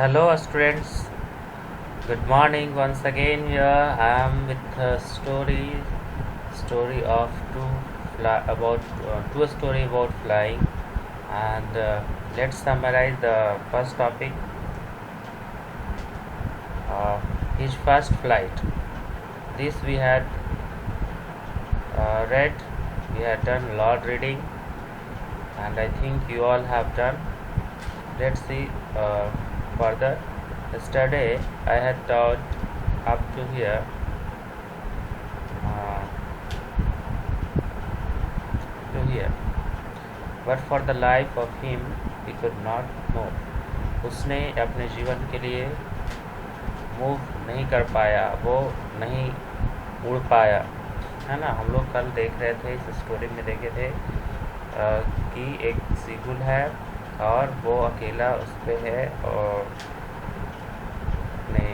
Hello, students. Good morning once again. Here I am with a story of two story about flying, and let's summarize the first topic. Uh, his first flight. This we had read. We had done a lot reading, and I think you all have done. Let's see further. Yesterday I had taught up to here. Uh, to here, but for the life of him he could not move. उसने अपने जीवन के लिए move नहीं कर पाया, वो नहीं उड़ पाया, है ना। हम लोग कल देख रहे थे, इस स्टोरी में देखे थे कि एक सीगुल है और वो अकेला उस पर है और अपने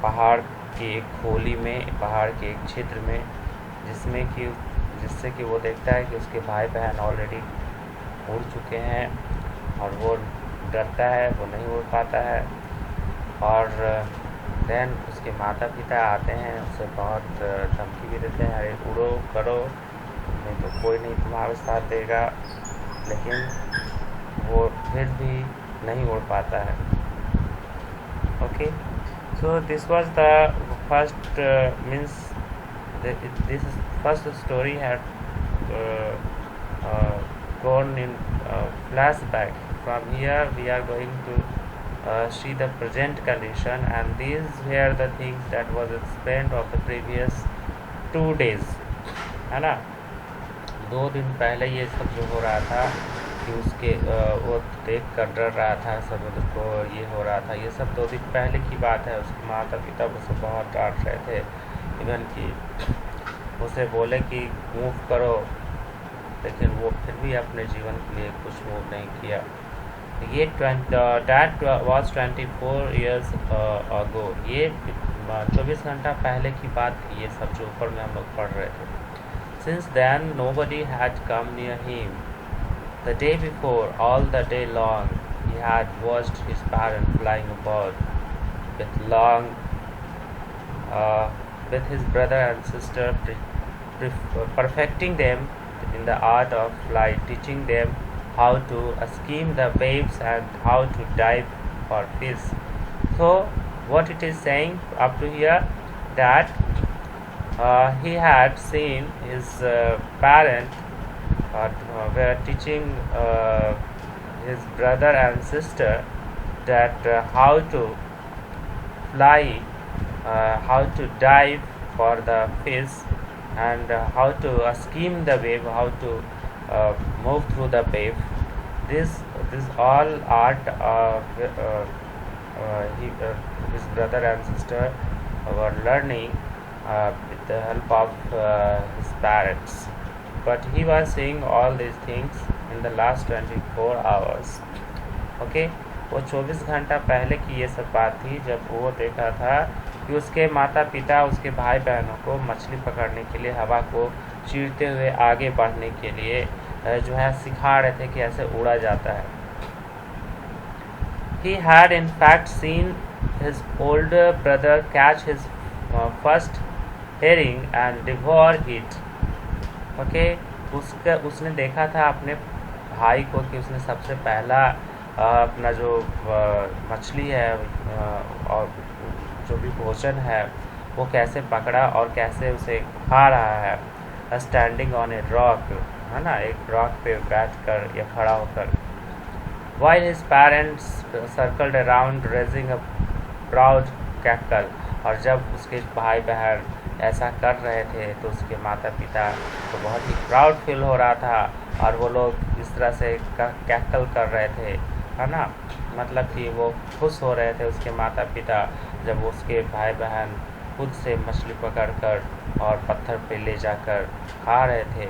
पहाड़ की एक खोली में, पहाड़ के एक क्षेत्र में, जिससे कि वो देखता है कि उसके भाई बहन ऑलरेडी उड़ चुके हैं और वो डरता है, वो नहीं उड़ पाता है। और देन उसके माता पिता आते हैं, उसे बहुत धमकी भी देते हैं, अरे उड़ो करो, नहीं तो कोई नहीं तुम्हारा साथ देगा, लेकिन वो फिर भी नहीं उड़ पाता है। Okay, so this was the first this first story had gone in flashback. From here we are going to see the present condition, and these were the things that was spent of the previous 2 days, है ना। 2 दिन पहले ये सब जो हो रहा था कि उसके वो देख कर डर रहा था समुद्र को, ये हो रहा था, ये सब 2 दिन पहले की बात है। उसके माता पिता उसे बहुत डांट रहे थे, इवन कि उसे बोले कि मूव करो, लेकिन वो फिर भी अपने जीवन के लिए कुछ मूव नहीं किया। ये that was 24 years ago। ये 24 घंटा पहले की बात थी, ये सब जो ऊपर में हम लोग पढ़ रहे थे। Since then nobody had come near him. The day before, all the day long, he had watched his parents flying abroad with his brother and sister, perfecting them in the art of flight, teaching them how to skim the waves and how to dive for fish. So what it is saying up to here, that he had seen his parents were teaching his brother and sister that how to fly, how to dive for the fish, and how to skim the wave, how to move through the wave. This all art his brother and sister were learning with the help of his parents. But he was seeing all these things in the last 24 hours. Okay, वो 24 घंटा पहले की ये सब बात थी, जब वो देखा था कि उसके माता पिता उसके भाई बहनों को मछली पकड़ने के लिए, हवा को चीरते हुए आगे बढ़ने के लिए जो है सिखा रहे थे कि ऐसे उड़ा जाता है। He had in fact seen his older brother catch his first herring and devour it. Okay, उसने देखा था अपने भाई को कि उसने सबसे पहला अपना जो मछली है और जो भी भोजन है वो कैसे पकड़ा और कैसे उसे खा रहा है, स्टैंडिंग ऑन ए रॉक, है ना, एक रॉक पे बैठ कर या खड़ा होकर। While his parents circled around raising a proud cackle, और जब उसके भाई बहन ऐसा कर रहे थे तो उसके माता पिता को बहुत ही प्राउड फील हो रहा था, और वो लोग इस तरह से कैकल कर रहे थे, है ना, मतलब कि वो खुश हो रहे थे उसके माता पिता जब उसके भाई बहन खुद से मछली पकड़कर और पत्थर पे ले जाकर खा रहे थे।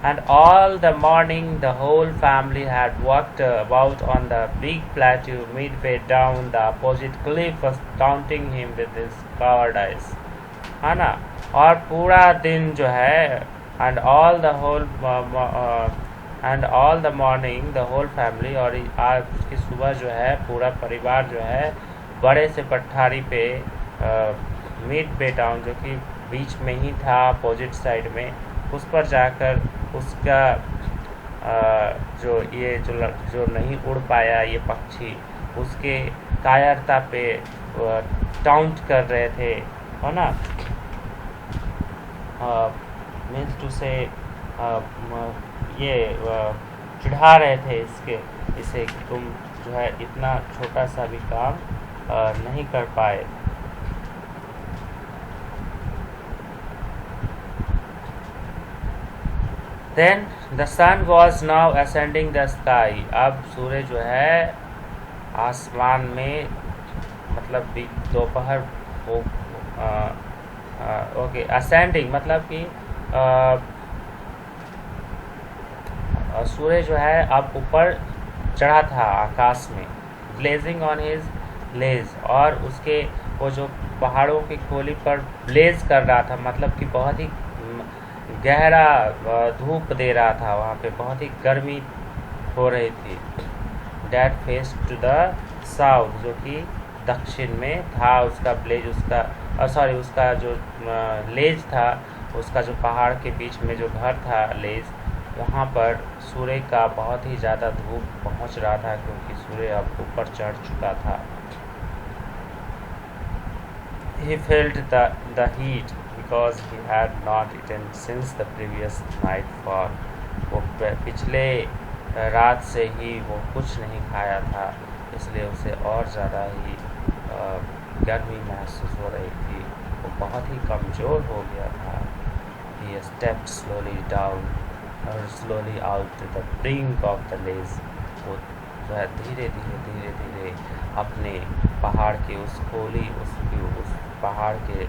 And all the morning the whole family had walked about on the big plateau midway down the opposite cliff, was taunting him with his cowardice, है ना। और पूरा दिन जो है, and all the whole and all the morning the whole family, और आज की सुबह जो है पूरा परिवार जो है बड़े से पठारी पे मिड बे टाउन, जो कि बीच में ही था अपोजिट साइड में, उस पर जाकर उसका जो नहीं उड़ पाया ये पक्षी, उसके कायरता पे टाउंट कर रहे थे, है ना, मीन्स टू से ये चिढ़ा रहे थे इसे कि तुम जो है इतना छोटा सा भी काम नहीं कर पाए। Then the sun was now ascending the sky, अब सूर्य जो है आसमान में, मतलब दोपहर हो, ओके, असेंडिंग मतलब कि सूर्य जो है अब ऊपर चढ़ा था आकाश में, ब्लेजिंग ऑन हिज लेज, और उसके वो जो पहाड़ों की खोली पर ब्लेज कर रहा था, मतलब कि बहुत ही गहरा धूप दे रहा था, वहाँ पे बहुत ही गर्मी हो रही थी। That face to the south, जो कि दक्षिण में था उसका ब्लेज, उसका जो लेज था, उसका जो पहाड़ के बीच में जो घर था लेज, वहाँ पर सूर्य का बहुत ही ज़्यादा धूप पहुँच रहा था, क्योंकि सूर्य अब ऊपर चढ़ चुका था। He felt the heat because he had not eaten since the previous nightfall. वो पिछले रात से ही वो कुछ नहीं खाया था, इसलिए उसे और ज़्यादा ही गर्मी महसूस हो रही थी, वो बहुत ही कमज़ोर हो गया था। He stepped slowly out to the brink of the laze. वो जो है धीरे धीरे अपने पहाड़ के उस खोली, उस पहाड़ के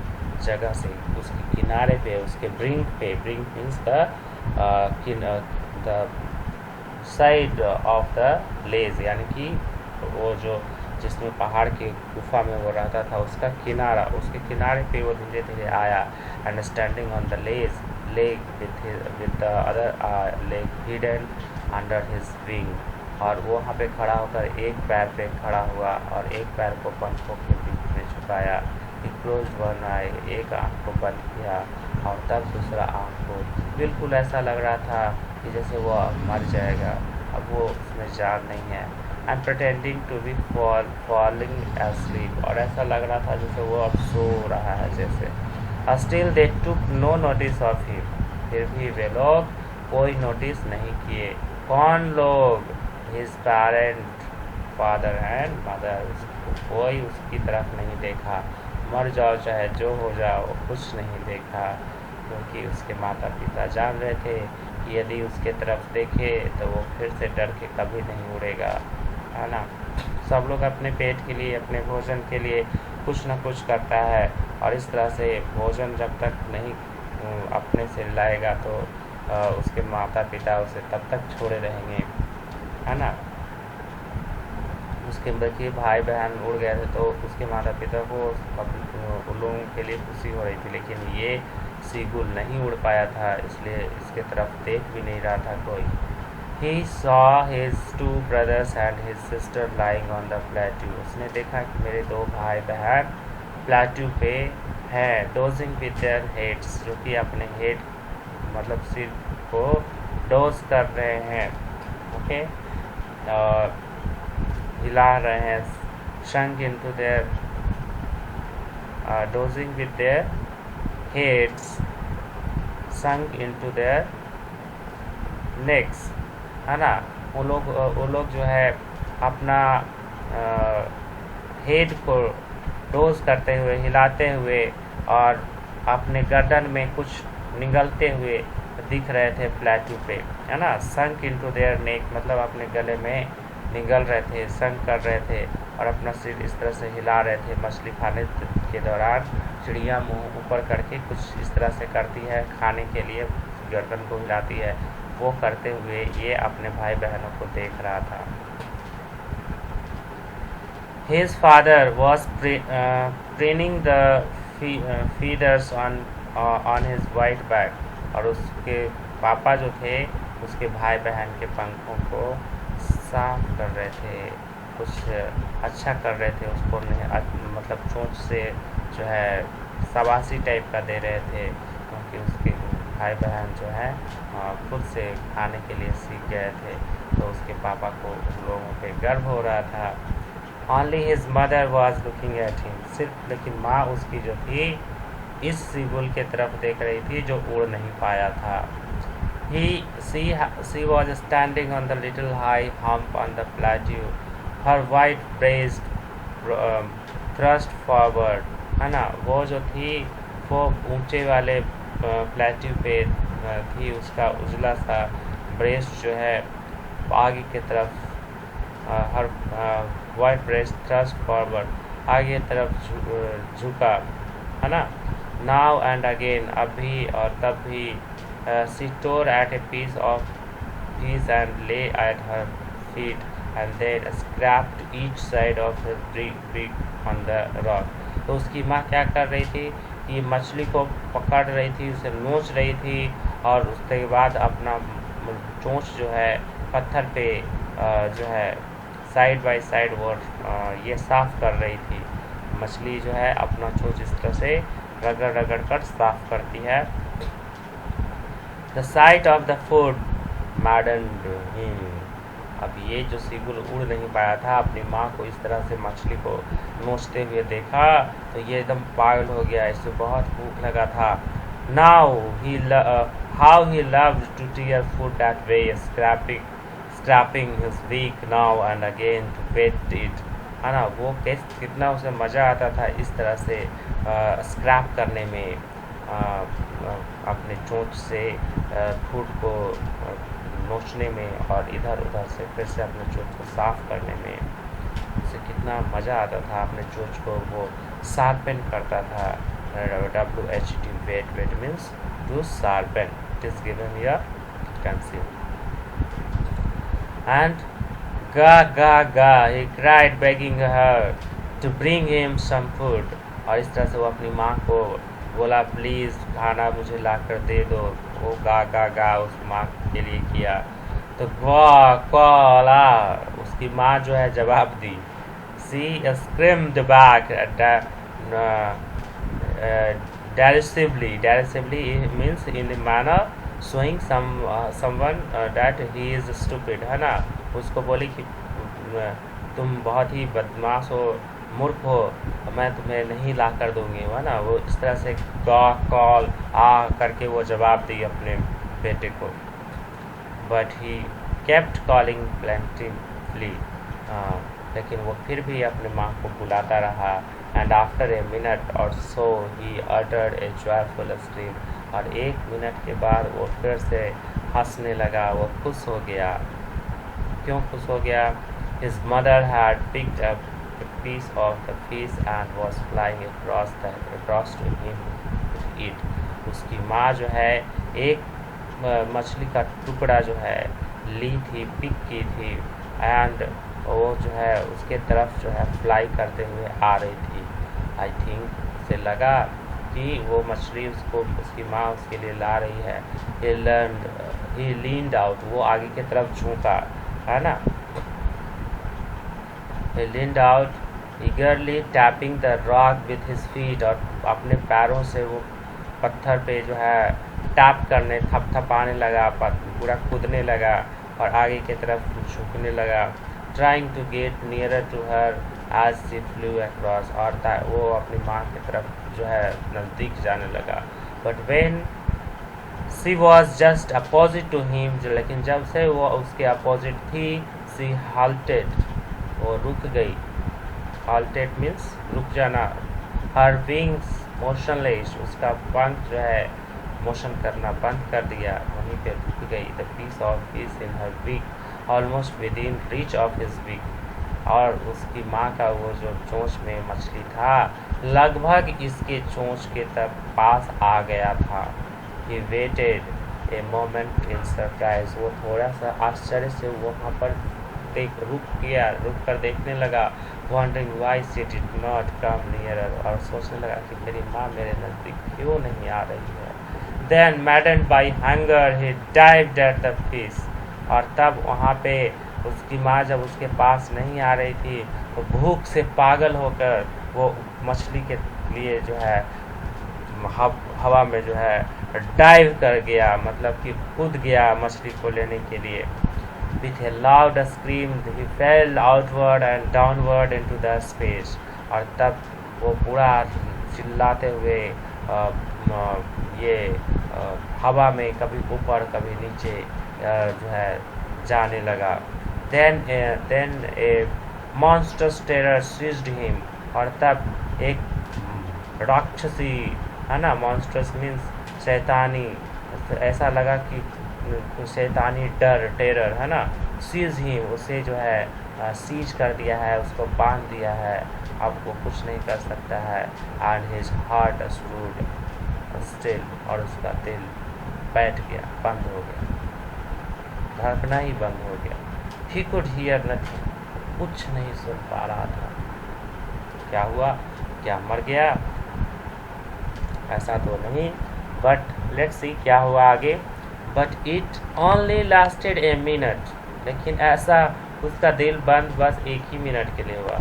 जगह से उसके किनारे पे, उसके brink means the side of the ledge, यानी कि वो जो जिसमें पहाड़ के गुफा में वो रहता था उसका किनारा, उसके किनारे पे वो धीरे धीरे आया। And standing on the leg with the other leg hidden under his wing, और वो वहाँ पे खड़ा होकर एक पैर पे खड़ा हुआ और एक पैर को पंखों के बीच में छुपाया। He closed one eye, एक आँख को बंद किया और तब दूसरा आँख को, बिल्कुल ऐसा लग रहा था कि जैसे वो मर जाएगा, अब वो उसमें जान नहीं है। And pretending to be falling asleep, और ऐसा लग रहा था जैसे वो अब सो रहा है जैसे। Still they took no notice of him, फिर भी वे लोग कोई नोटिस नहीं किए। कौन लोग? His parent, father and mother, कोई उसकी तरफ नहीं देखा। मर जाओ चाहे जो हो जाओ, कुछ नहीं देखा, क्योंकि उसके माता पिता जान रहे थे कि यदि उसके तरफ देखे तो वो फिर से डर के कभी नहीं उड़ेगा, है ना। सब लोग अपने पेट के लिए, अपने भोजन के लिए कुछ न कुछ करता है, और इस तरह से भोजन जब तक नहीं अपने से लाएगा तो उसके माता पिता उसे तब तक छोड़े रहेंगे, है ना। उसके देखिए भाई बहन उड़ गए थे तो उसके माता पिता को उन लोगों के लिए खुशी हो रही थी, लेकिन ये सीगुल नहीं उड़ पाया था, इसलिए इसके तरफ देख भी नहीं रहा था कोई। He saw his two brothers and his sister lying on the plateau. उसने देखा कि मेरे दो भाई बहन प्लेट्यू पे हैं, डोजिंग विद देयर हेड्स, जो कि अपने हेड मतलब सिर को डोज कर रहे हैं, ओके, और हिला रहे हैं। sunk into their dozing with their heads sunk into their necks, है ना। वो लोग जो है अपना हेड को डोज करते हुए, हिलाते हुए और अपने गर्दन में कुछ निगलते हुए दिख रहे थे प्लेट्यू पे, है ना। sunk into their neck मतलब अपने गले में निगल रहे थे, संग कर रहे थे और अपना सिर इस तरह से हिला रहे थे। मछली खाने के दौरान चिड़िया मुंह ऊपर करके कुछ इस तरह से करती है, खाने के लिए गर्दन को हिलाती है, वो करते हुए ये अपने भाई बहनों को देख रहा था। His father was preening the feathers on his white back, और उसके पापा जो थे उसके भाई बहन के पंखों को साफ कर रहे थे, कुछ अच्छा कर रहे थे उसको, मतलब चोंच से जो है शाबाशी टाइप का दे रहे थे, क्योंकि उसके भाई बहन जो है खुद से खाने के लिए सीख गए थे, तो उसके पापा को उन लोगों पे गर्व हो रहा था। Only his mother was looking at him, सिर्फ लेकिन माँ उसकी जो थी इस सीगुल के तरफ देख रही थी जो उड़ नहीं पाया था। She was standing on the little high hump on the plateau, her white breast thrust forward, है ना, वो जो थी वो ऊंचे वाले प्लेट्यू पे थी, उसका उजला सा ब्रेस्ट जो है आगे की तरफ, हर वाइट ब्रेस्ट थ्रस्ट फॉरवर्ड, आगे तरफ झुका, है ना। नाउ एंड अगेन, अभी और तब भी, she tore at a piece of piece and lay at her feet and then scraped each side of her beak on the rock. तो उसकी माँ क्या कर रही थी कि मछली को पकड़ रही थी, उसे नोच रही थी, और उसके बाद अपना चोंच जो है पत्थर पे जो है साइड बाय साइड वो ये साफ़ कर रही थी। मछली जो है अपना चोंच इस तरह से रगड़ रगड़ कर साफ करती है। The site of the food मैडन्ड him. अब ये जो सीगुल उड़ नहीं पाया था, अपनी माँ को इस तरह से मछली को नोचते हुए देखा तो ये एकदम पागल हो गया, इसे बहुत भूख लगा था। Now he how he loved to tear food that way, scraping his beak now and again to whet it, है ना। वो कितना उसे मज़ा आता था इस तरह से स्क्रैप करने में, अपने चोंच से फूड को नोचने में और इधर उधर से फिर से अपने चोंच को साफ करने में उसे कितना मज़ा आता था। अपने चोंच को वो शार्पन करता था। WHT whet means to sharpen, it is given here, can see. And ga ga ga he cried begging her to bring him some food. और इस तरह से वो अपनी माँ को बोला प्लीज़ खाना मुझे ला कर दे दो। वो गा गा गा उस माँ के लिए किया। तो क्वाला उसकी माँ जो है जवाब दी। She screamed back derisively means in a manner showing someone that he is stupid, है ना। उसको बोली कि तुम बहुत ही बदमाश हो, मूर्ख हो, मैं तुम्हें नहीं ला कर दूँगी, है ना। वो इस तरह से कॉल आ करके वो जवाब दी अपने बेटे को। But he kept calling plaintively, लेकिन वो फिर भी अपने माँ को बुलाता रहा। एंड आफ्टर ए मिनट और so he uttered a joyful scream. और 1 मिनट के बाद वो फिर से हंसने लगा, वो खुश हो गया। क्यों खुश हो गया? His mother had picked up a piece of the fish and was flying across to him to eat. उसकी माँ जो है एक मछली का टुकड़ा जो है ली थी, पिक की थी, एंड वो जो है उसके तरफ जो है फ्लाई करते हुए आ रही थी। आई थिंक उसे लगा कि वो मछली उसको, उसकी माँ उसके लिए ला रही है। He leaned out, वो आगे की तरफ झुका, है ना। He leaned out eagerly tapping the rock with his feet, और अपने पैरों से वो पत्थर पे जो है टैप करने, थपथपाने लगा, पूरा कूदने लगा और आगे की तरफ झुकने लगा। Trying to get nearer to her as she flew across, और वो अपनी माँ की तरफ जो है नज़दीक जाने लगा। But when she was just opposite to him, लेकिन जब से वो उसके अपोजिट थी, she halted, वो रुक गई। halted means रुक जाना। her wings motionless, उसका पंख जो है मोशन करना बंद कर दिया, वहीं पे रुक गई। the piece of fish in her beak almost within reach of his beak, और उसकी माँ का वो जो चोंच में मछली था लगभग इसके चोंच के तक पास आ गया था। He waited a moment in surprise, वो थोड़ा सा आश्चर्य से वहाँ पर रुक कर देखने लगा। Wondering why she did not come nearer, और सोचने लगा कि मेरी माँ मेरे नज़दीक क्यों नहीं आ रही है। Then maddened by hunger he dived at the fish. और तब वहाँ पे उसकी माँ जब उसके पास नहीं आ रही थी तो भूख से पागल होकर वो मछली के लिए जो है हवा में जो है डाइव कर गया, मतलब कि कूद गया मछली को लेने के लिए। With a loud scream he fell outward and downward into the space. और तब वो पूरा चिल्लाते हुए ये हवा में कभी ऊपर कभी नीचे जो है जाने लगा। Then a monstrous terror seized him. और तब एक राक्षसी, है ना, monstrous means शैतानी, ऐसा लगा कि शैतानी डर, टेरर, है ना, सीज ही उसे जो है सीज कर दिया है, उसको बांध दिया है, अब वो कुछ नहीं कर सकता है। And his heart stood still, और उसका दिल बैठ गया, बंद हो गया, धड़कना ही बंद हो गया। ही कुड हियर नथिंग, कुछ नहीं सुन पा रहा था। क्या हुआ, क्या मर गया? ऐसा तो नहीं, बट लेट्स सी क्या हुआ आगे। But it only lasted a minute, लेकिन ऐसा उसका दिल बंद बस एक ही मिनट के लिए हुआ,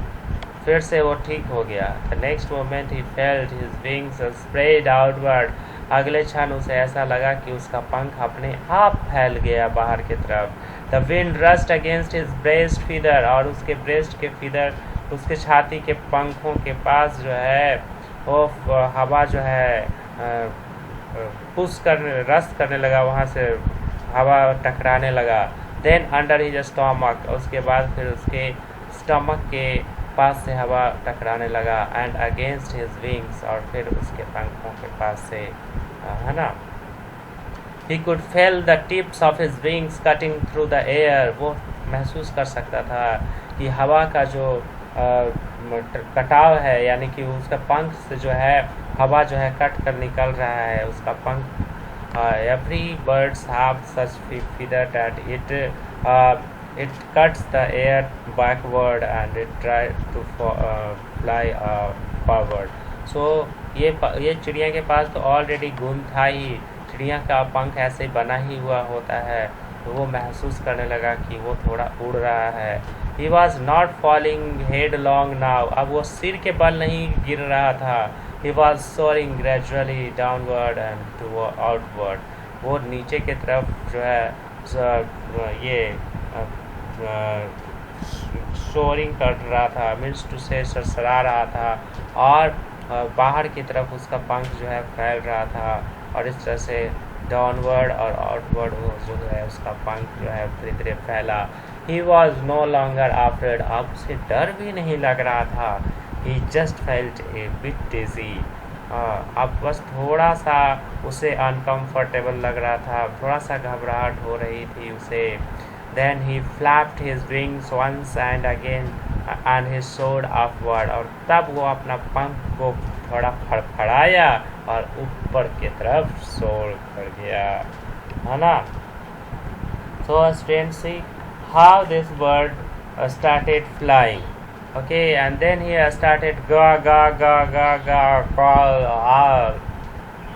फिर से वो ठीक हो गया। The next moment he felt his wings spread outward, अगले क्षण उसे ऐसा लगा कि उसका पंख अपने आप फैल गया बाहर की तरफ। The wind rust against his breast feather, और उसके ब्रेस्ट के फीदर, उसके छाती के पंखों के पास जो है वो हवा जो है पुश करने, रस्ट करने लगा, वहाँ से हवा टकराने लगा। देन अंडर हिज स्टमक, उसके बाद फिर उसके स्टमक के पास से हवा टकराने लगा। एंड अगेंस्ट हिज विंग्स, और फिर उसके पंखों के पास से, है ना। He could feel the tips of his wings cutting through the air, वो महसूस कर सकता था कि हवा का जो कटाव है, यानी कि उसका पंख से जो है हवा जो है कट कर निकल रहा है उसका पंख। Every birds have such feather that it cuts the air backward and it try to fly forward. So ये चिड़िया के पास तो ऑलरेडी गुण था ही, चिड़िया का पंख ऐसे बना ही हुआ होता है, तो वो महसूस करने लगा कि वो थोड़ा उड़ रहा है। He was not falling headlong now, अब वो सिर के बल नहीं गिर रहा था। He was soaring gradually downward and to outward, वो नीचे की तरफ जो है ये सोरिंग कर रहा था, मीन्स टू से सरसरा रहा था, और बाहर की तरफ उसका पंख जो है फैल रहा था, और इस तरह से डाउनवर्ड और आउटवर्ड वो जो है उसका पंख जो है धीरे धीरे फैला। He was no longer afraid, अब उसे डर भी नहीं लग रहा था। He just felt a bit dizzy, अब बस थोड़ा सा उसे अनकम्फर्टेबल लग रहा था, थोड़ा सा घबराहट हो रही थी उसे। Then he flapped his wings once and again and he soared upward, और तब वो अपना पंख को थोड़ा फड़फड़ाया और ऊपर की तरफ सोर कर गया, है ना। So students, see how this bird started flying, okay, and then he started ga ga ga ga ga call all,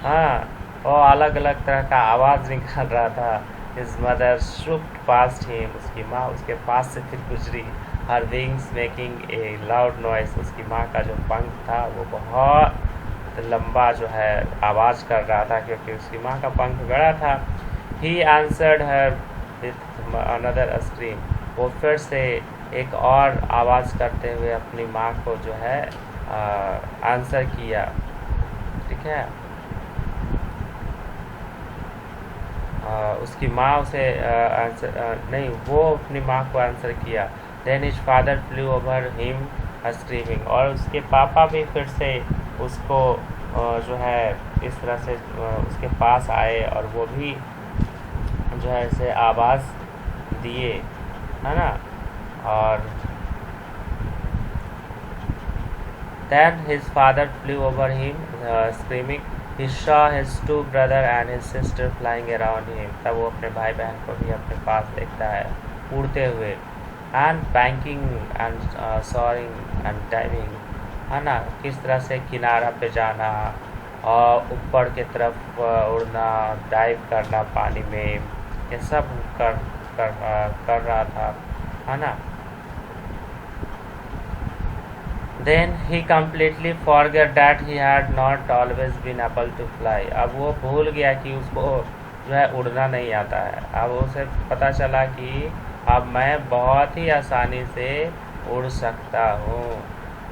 हाँ, वो अलग अलग तरह का आवाज़ निकाल रहा था। His mother swooped past him, उसकी माँ उसके पास से फिर गुजरी। Her wings making a loud noise, उसकी माँ का जो पंख था वो बहुत लंबा जो है आवाज़ कर रहा था, क्योंकि उसकी माँ का पंख बड़ा था। He answered her with another scream, वो फिर से एक और आवाज़ करते हुए अपनी माँ को जो है आंसर किया, ठीक है। उसकी माँ उसे आंसर नहीं, वो अपनी माँ को आंसर किया। Then his father flew over him screaming, और उसके पापा भी फिर से उसको जो है इस तरह से उसके पास आए, और वो भी जो है ऐसे आवाज़ दिए, है ना। और then his father flew over him screaming. He saw his two brother and his sister flying around him. तब वो अपने भाई बहन को भी अपने पास देखता है उड़ते हुए। and banking and soaring and diving, है ना, किस तरह से किनारा पे जाना और ऊपर की तरफ उड़ना, डाइव करना पानी में, ये सब कर रहा था, है ना। Then he completely forgot that he had not always been able to fly. अब वो भूल गया कि उसको जो है उड़ना नहीं आता है। अब उसे पता चला कि अब मैं बहुत ही आसानी से उड़ सकता हूँ।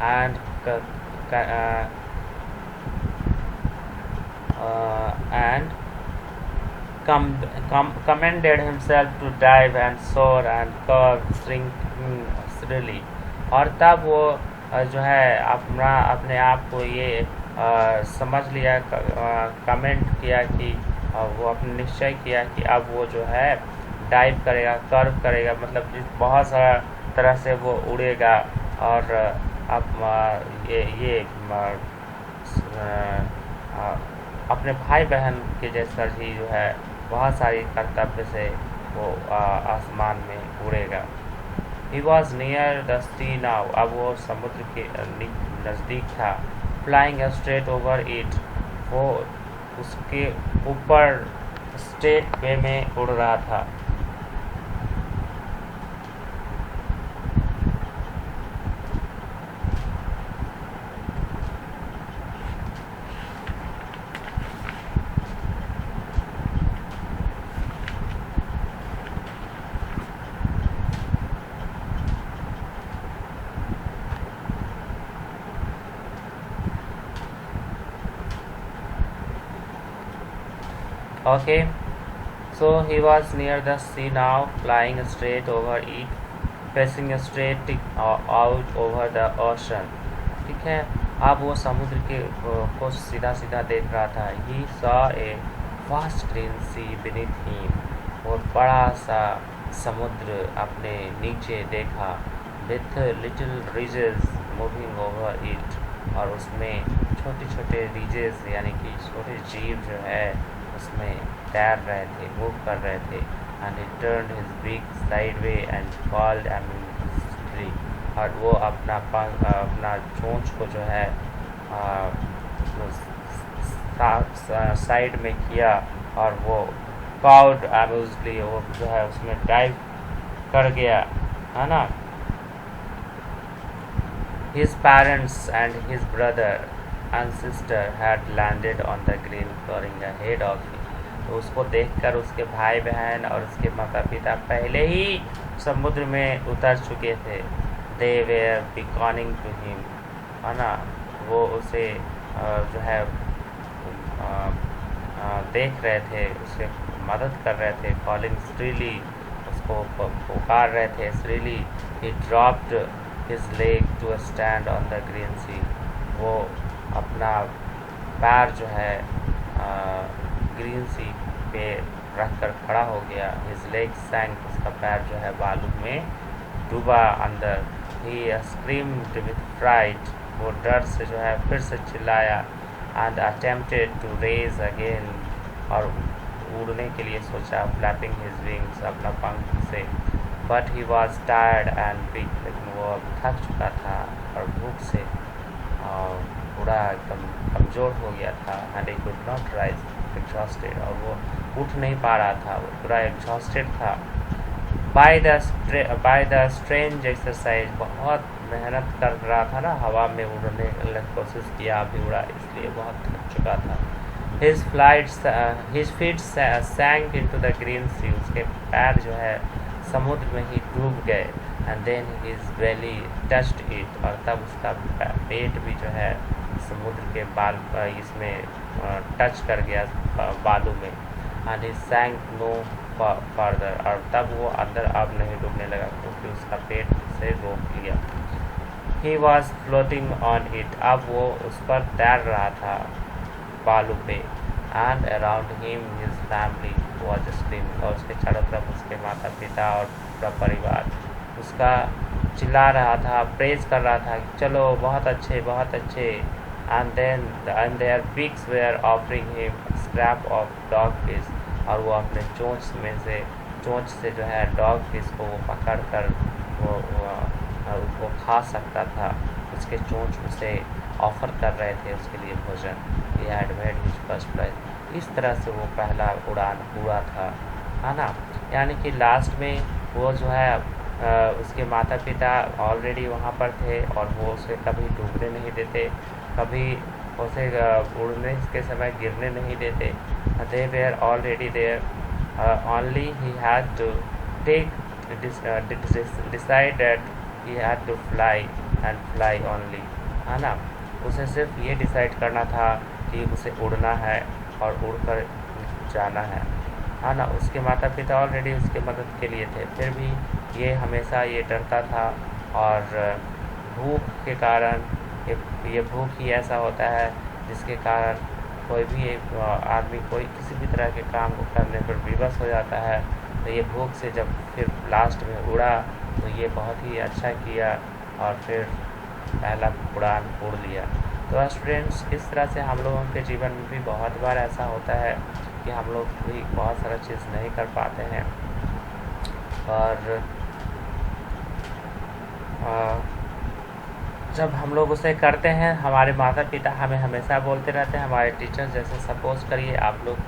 And commended himself to dive and soar and curve shrinkingly. और तब वो जो है अपने आप को ये समझ लिया, कमेंट किया कि वो अपने निश्चय किया कि अब वो जो है डाइव करेगा, कर्व करेगा, मतलब बहुत सारा तरह से वो उड़ेगा। और अब ये अपने भाई बहन के जैसा ही जो है बहुत सारी कर्तव्य से वो आसमान में उड़ेगा। He was near the sea now. अब वो समुद्र के नज़दीक था। Flying straight over it. वो उसके ऊपर स्ट्रेट वे में उड़ रहा था। Okay, so he was near the sea now, flying straight over it, facing straight out over the ocean. ठीक है, अब वो समुद्र के को सीधा सीधा देख रहा था। He saw a vast green sea beneath him. और बड़ा सा समुद्र अपने नीचे देखा। With little ridges moving over it. और उसमें छोटे छोटे ridges यानी कि छोटे जीव जो है उसमें तैर रहे थे, मूव कर रहे थे। And he turned his beak sideways and called amusedly. और वो अपना चोंच को जो है साइड में किया और वो called amusedly, वो जो है उसमें डाइव कर गया, है ना। His parents and his brother and sister had landed on the green flooring ahead of him. तो उसको देखकर उसके भाई बहन और उसके माता पिता पहले ही समुद्र में उतर चुके थे। They were beckoning to him, है ना। वो उसे जो है देख रहे थे, उसे मदद कर रहे थे। Calling shrilly, उसको पुकार रहे थे shrilly. He dropped his leg to stand on the green sea. वो अपना पैर जो है ग्रीन सी पे रख कर खड़ा हो गया। His leg sank, उसका पैर जो है बालू में डूबा अंदर। He screamed with fright, वो डर से जो है फिर से चिल्लाया। And attempted to raise again, और उड़ने के लिए सोचा, flapping his wings, अपना पंख से। But he was tired and weak, लेकिन वो थक चुका था और भूख से पूरा एकदम कमज़ोर हो गया था। And he could not rise, exhausted, और वो उठ नहीं पा रहा था, वो पूरा exhausted था। By the strange exercise, बहुत मेहनत कर रहा था ना, हवा में उड़ने की कोशिश किया, अभी उड़ा, इसलिए बहुत थक चुका था। His feet sank into the green sea, उसके पैर जो है समुद्र में ही डूब गए। And then his belly touched it, और तब उसका पेट भी जो है समुद्र के इसमें टच कर गया बालू में। And he sank no further, और तब वो अंदर अब नहीं डूबने लगा क्योंकि उसका पेट से रोक लिया। He was floating on it, अब वो उस पर तैर रहा था बालू पे। And around him his family was screaming, और उसके चारों तरफ उसके माता पिता और पूरा परिवार उसका चिल्ला रहा था, प्रेज कर रहा था कि चलो बहुत अच्छे बहुत अच्छे। And their beaks were offering him a scrap of dog fish, और वो अपने चोंच से जो है डॉग फिश को वो पकड़ कर वो उसको खा सकता था। उसके चोंच उसे ऑफ़र कर रहे थे उसके लिए भोजन। He had made his first flight. इस तरह से वो पहला उड़ान हुआ था, है ना। यानी कि लास्ट में वो जो है उसके माता पिता ऑलरेडी वहाँ पर थे और वो उसे कभी डूबने नहीं देते, कभी उसे उड़ने के समय गिरने नहीं देते। They were already there, only he had to take decide that he had to fly and fly only, है ना। उसे सिर्फ ये डिसाइड करना था कि उसे उड़ना है और उड़कर जाना है ना। उसके माता पिता ऑलरेडी उसके मदद के लिए थे, फिर भी ये हमेशा ये डरता था। और भूख के कारण ये भूख ही ऐसा होता है जिसके कारण कोई भी एक आदमी कोई किसी भी तरह के काम को करने पर विवश हो जाता है। तो ये भूख से जब फिर लास्ट में उड़ा तो ये बहुत ही अच्छा किया और फिर पहला उड़ान उड़ लिया। तो स्टूडेंट्स, इस तरह से हम लोगों के जीवन में भी बहुत बार ऐसा होता है कि हम लोग भी बहुत सारा चीज़ नहीं कर पाते हैं। और जब हम लोग उसे करते हैं, हमारे माता पिता हमें हमेशा बोलते रहते हैं, हमारे टीचर जैसे सपोज करिए आप लोग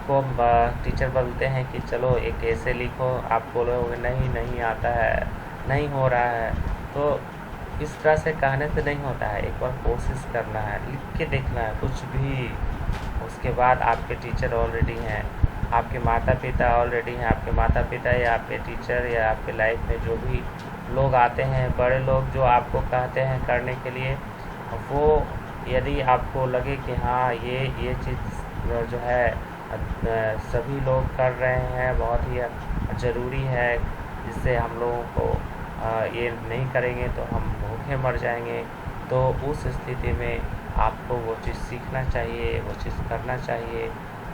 को टीचर बोलते हैं कि चलो एक ऐसे लिखो, आप बोलोगे नहीं आता है, नहीं हो रहा है। तो इस तरह से कहने से नहीं होता है, एक बार कोशिश करना है, लिख के देखना है कुछ भी। उसके बाद आपके टीचर ऑलरेडी हैं, आपके माता पिता ऑलरेडी हैं। आपके माता पिता या आपके टीचर या आपके लाइफ में जो भी लोग आते हैं, बड़े लोग जो आपको कहते हैं करने के लिए, वो यदि आपको लगे कि हाँ ये चीज़ जो है सभी लोग कर रहे हैं, बहुत ही ज़रूरी है, जिससे हम लोगों को ये नहीं करेंगे तो हम भूखे मर जाएंगे, तो उस स्थिति में आपको वो चीज़ सीखना चाहिए, वो चीज़ करना चाहिए,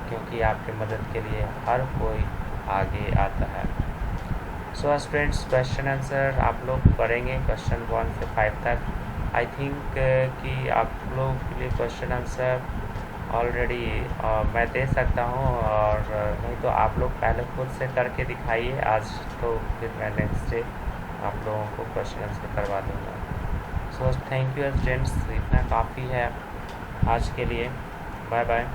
क्योंकि आपके मदद के लिए हर कोई आगे आता है। सो स्टूडेंट्स, क्वेश्चन आंसर आप लोग करेंगे क्वेश्चन 1 से 5 तक। आई थिंक कि आप लोग के लिए क्वेश्चन आंसर ऑलरेडी मैं दे सकता हूँ, और नहीं तो आप लोग पहले खुद से करके दिखाइए आज, तो फिर मैं नेक्स्ट डे आप लोगों को क्वेश्चन आंसर करवा दूँगा। सो थैंक यू स्टूडेंट्स, इतना काफ़ी है आज के लिए। Bye bye.